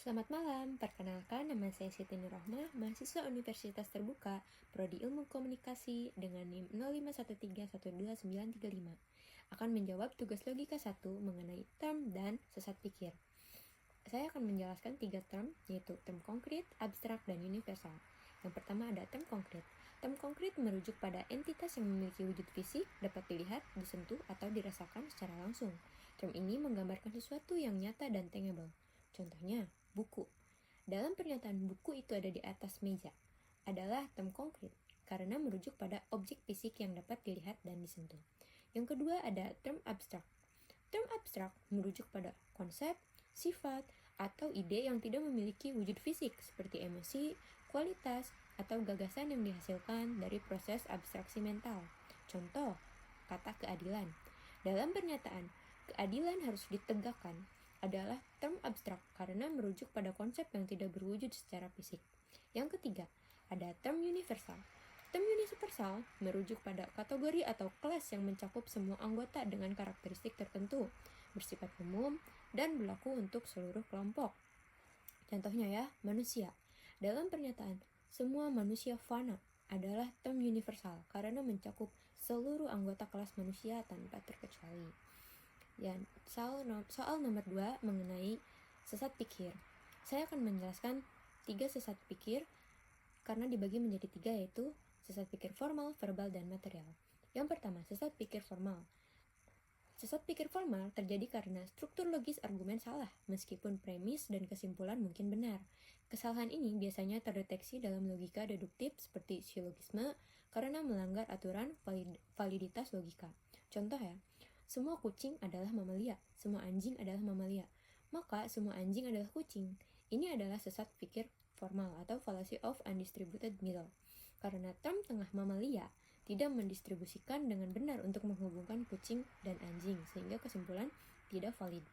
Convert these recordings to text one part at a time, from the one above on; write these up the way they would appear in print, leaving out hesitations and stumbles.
Selamat malam, perkenalkan nama saya Siti Nurrohmah, mahasiswa Universitas Terbuka, Prodi Ilmu Komunikasi dengan NIM 051312935. Akan menjawab tugas logika 1 mengenai term dan sesat pikir. Saya akan menjelaskan 3 term, yaitu term konkret, abstrak, dan universal. Yang pertama ada term konkret. Term konkret merujuk pada entitas yang memiliki wujud fisik, dapat dilihat, disentuh, atau dirasakan secara langsung. Term ini menggambarkan sesuatu yang nyata dan tangible. Contohnya, buku. Dalam pernyataan buku itu ada di atas meja adalah term konkret karena merujuk pada objek fisik yang dapat dilihat dan disentuh. Yang kedua ada term abstrak. Term abstrak merujuk pada konsep, sifat, atau ide yang tidak memiliki wujud fisik seperti emosi, kualitas, atau gagasan yang dihasilkan dari proses abstraksi mental. Contoh, kata keadilan. Dalam pernyataan, keadilan harus ditegakkan adalah term abstrak karena merujuk pada konsep yang tidak berwujud secara fisik. Yang ketiga, ada term universal. Term universal merujuk pada kategori atau kelas yang mencakup semua anggota dengan karakteristik tertentu, bersifat umum, dan berlaku untuk seluruh kelompok. Contohnya ya, manusia. Dalam pernyataan, semua manusia fana adalah term universal karena mencakup seluruh anggota kelas manusia tanpa terkecuali. Dan soal nomor 2 mengenai sesat pikir. Saya akan menjelaskan 3 sesat pikir karena dibagi menjadi 3, yaitu sesat pikir formal, verbal, dan material. Yang pertama, sesat pikir formal. Sesat pikir formal terjadi karena struktur logis argumen salah, meskipun premis dan kesimpulan mungkin benar. Kesalahan ini biasanya terdeteksi dalam logika deduktif seperti silogisme karena melanggar aturan validitas logika. Contoh ya, semua kucing adalah mamalia, semua anjing adalah mamalia, maka semua anjing adalah kucing. Ini adalah sesat pikir formal atau fallacy of undistributed middle. Karena term tengah mamalia tidak mendistribusikan dengan benar untuk menghubungkan kucing dan anjing, sehingga kesimpulan tidak valid.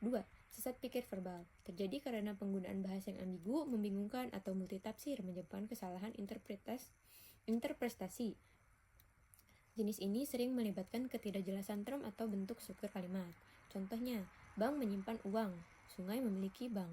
2. Sesat pikir verbal terjadi karena penggunaan bahasa yang ambigu, membingungkan, atau multitafsir menyebabkan kesalahan interpretasi. Jenis ini sering melibatkan ketidakjelasan term atau bentuk struktur kalimat. Contohnya, bank menyimpan uang, sungai memiliki bank.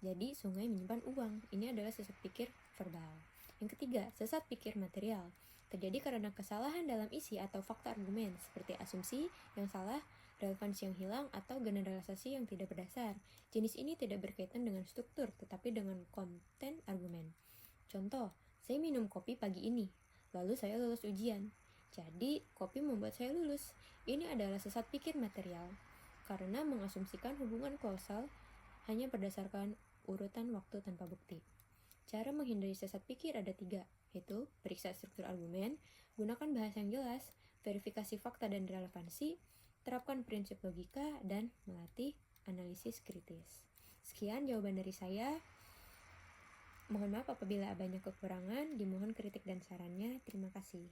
Jadi, sungai menyimpan uang. Ini adalah sesat pikir verbal. Yang ketiga, sesat pikir material. Terjadi karena kesalahan dalam isi atau fakta argumen, seperti asumsi yang salah, relevansi yang hilang, atau generalisasi yang tidak berdasar. Jenis ini tidak berkaitan dengan struktur, tetapi dengan konten argumen. Contoh, saya minum kopi pagi ini, lalu saya lulus ujian. Jadi, kopi membuat saya lulus. Ini adalah sesat pikir material, karena mengasumsikan hubungan kausal hanya berdasarkan urutan waktu tanpa bukti. Cara menghindari sesat pikir ada 3, yaitu periksa struktur argumen, gunakan bahasa yang jelas, verifikasi fakta dan relevansi, terapkan prinsip logika, dan melatih analisis kritis. Sekian jawaban dari saya. Mohon maaf apabila banyak kekurangan, dimohon kritik dan sarannya. Terima kasih.